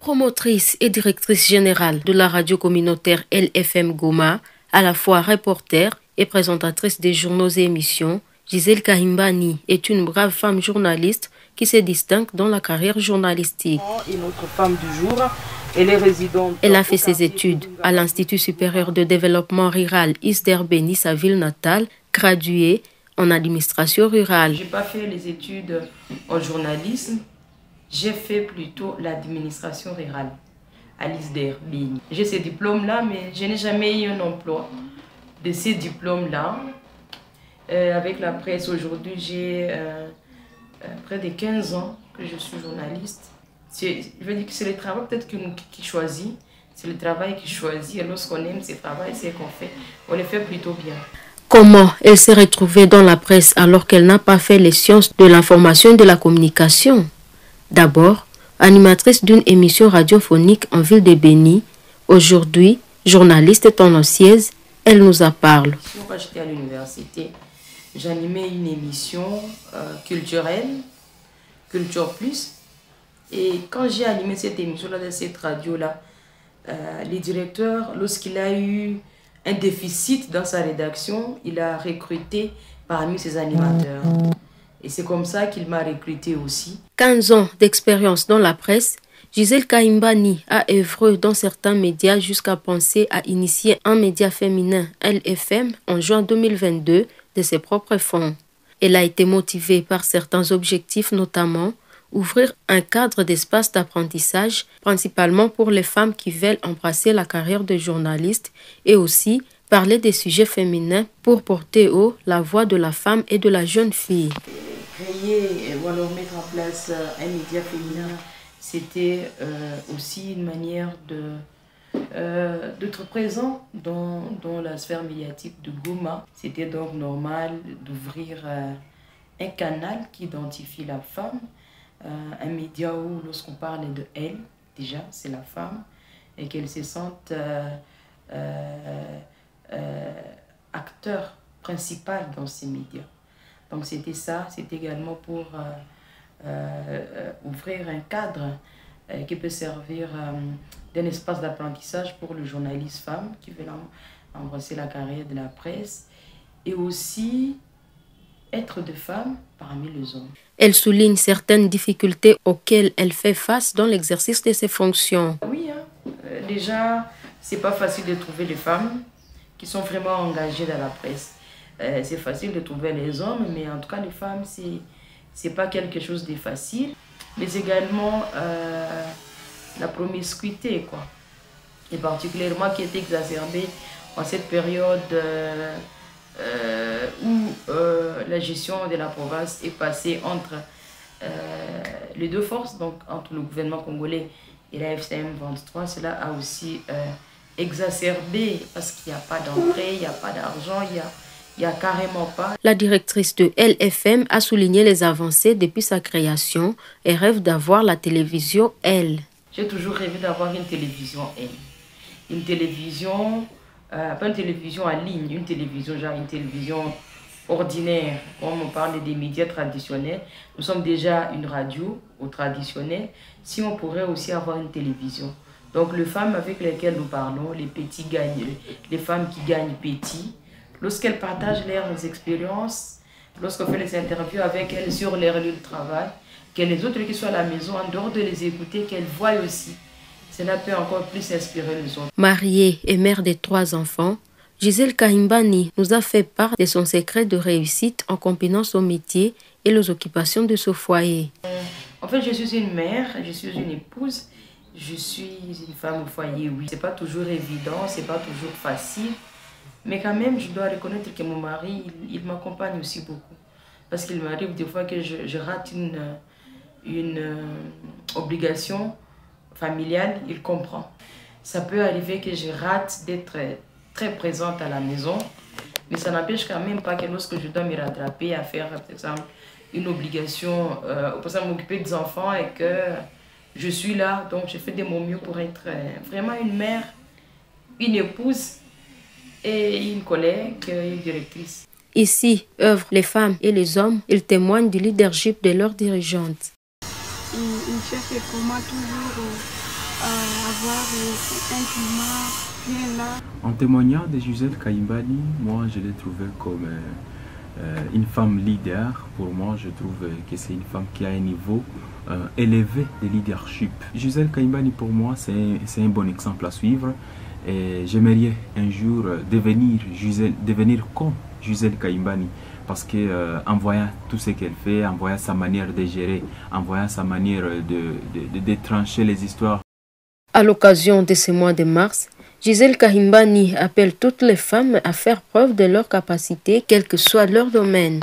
Promotrice et directrice générale de la radio communautaire LFM Goma, à la fois reporter et présentatrice des journaux et émissions, Gisèle Kahimbani est une brave femme journaliste qui se distingue dans la carrière journalistique. Et notre femme du jour, elle est résidente. Elle a fait ses études à l'Institut supérieur de développement rural Isderbeni, sa ville natale, graduée en administration rurale. Je n'ai pas fait les études en journalisme, j'ai fait plutôt l'administration rurale à l'Isderbeni. J'ai ces diplômes-là, mais je n'ai jamais eu un emploi de ces diplômes-là. Avec la presse aujourd'hui, j'ai près de 15 ans que je suis journaliste. Je veux dire que c'est le travail peut-être qui choisit. C'est le travail qui choisit. Et lorsqu'on aime ce travail, c'est qu'on fait. On le fait plutôt bien. Comment elle s'est retrouvée dans la presse alors qu'elle n'a pas fait les sciences de l'information et de la communication? D'abord, animatrice d'une émission radiophonique en ville de Béni, aujourd'hui journaliste tendancieuse, elle nous en parle. Quand j'étais à l'université, j'animais une émission culturelle, Culture Plus. Et quand j'ai animé cette émission-là, de cette radio-là, le directeur, lorsqu'il a eu un déficit dans sa rédaction, il a recruté parmi ses animateurs. Et c'est comme ça qu'il m'a recruté aussi. 15 ans d'expérience dans la presse, Gisèle Kahimbani a œuvré dans certains médias jusqu'à penser à initier un média féminin, LFM, en juin 2022, de ses propres fonds. Elle a été motivée par certains objectifs, notamment ouvrir un cadre d'espace d'apprentissage, principalement pour les femmes qui veulent embrasser la carrière de journaliste, et aussi parler des sujets féminins pour porter haut la voix de la femme et de la jeune fille. Créer ou alors mettre en place un média féminin, c'était aussi une manière d'être présent dans la sphère médiatique de Goma. C'était donc normal d'ouvrir un canal qui identifie la femme, un média où lorsqu'on parle de elle, déjà c'est la femme, et qu'elle se sente acteur principal dans ces médias. Donc c'était ça, c'était également pour ouvrir un cadre qui peut servir d'un espace d'apprentissage pour le journaliste femme qui veut embrasser la carrière de la presse et aussi être de femmes parmi les hommes. Elle souligne certaines difficultés auxquelles elle fait face dans l'exercice de ses fonctions. Oui, déjà, c'est pas facile de trouver les femmes qui sont vraiment engagées dans la presse. C'est facile de trouver les hommes, mais en tout cas les femmes, c'est pas quelque chose de facile. Mais également la promiscuité, quoi. Et particulièrement qui est exacerbée en cette période où la gestion de la province est passée entre les deux forces, donc entre le gouvernement congolais et la FCM 23. Cela a aussi exacerbé parce qu'il n'y a pas d'entrée, il n'y a pas d'argent, il n'y a carrément pas. La directrice de LFM a souligné les avancées depuis sa création et rêve d'avoir la télévision Elle. J'ai toujours rêvé d'avoir une télévision Elle. Une télévision, pas une télévision en ligne, une télévision genre une télévision ordinaire. Comme on parle des médias traditionnels, nous sommes déjà une radio au traditionnel. Si on pourrait aussi avoir une télévision. Donc les femmes avec lesquelles nous parlons, les petits gagnent, les femmes qui gagnent petit, lorsqu'elles partagent leurs expériences, lorsqu'on fait les interviews avec elles sur leur lieu de travail, que les autres qui sont à la maison, en dehors de les écouter, qu'elles voient aussi. Cela peut encore plus inspirer les autres. Mariée et mère de 3 enfants, Gisèle Kahimbani nous a fait part de son secret de réussite en combinant son métier et les occupations de ce foyer. En fait, je suis une mère, je suis une épouse, je suis une femme au foyer, oui. C'est pas toujours évident, c'est pas toujours facile. Mais quand même, je dois reconnaître que mon mari, il m'accompagne aussi beaucoup. Parce qu'il m'arrive des fois que je rate une obligation familiale, il comprend. Ça peut arriver que je rate d'être très présente à la maison, mais ça n'empêche quand même pas que lorsque je dois me rattraper à faire, par exemple, une obligation, par exemple, m'occuper des enfants et que je suis là, donc je fais de mon mieux pour être vraiment une mère, une épouse, et une collègue, une directrice. Ici œuvrent les femmes et les hommes. Ils témoignent du leadership de leurs dirigeantes. Une chef est pour moi toujours avoir un climat bien là. En témoignant de Gisèle Kaimbani, moi je l'ai trouvée comme une femme leader. Pour moi, je trouve que c'est une femme qui a un niveau élevé de leadership. Gisèle Kaimbani, pour moi, c'est un bon exemple à suivre. Et j'aimerais un jour devenir comme Gisèle Kaimbani. Parce que en voyant tout ce qu'elle fait, en voyant sa manière de gérer, en voyant sa manière de trancher les histoires. À l'occasion de ce mois de mars, Gisèle Kaimbani appelle toutes les femmes à faire preuve de leur capacité, quel que soit leur domaine.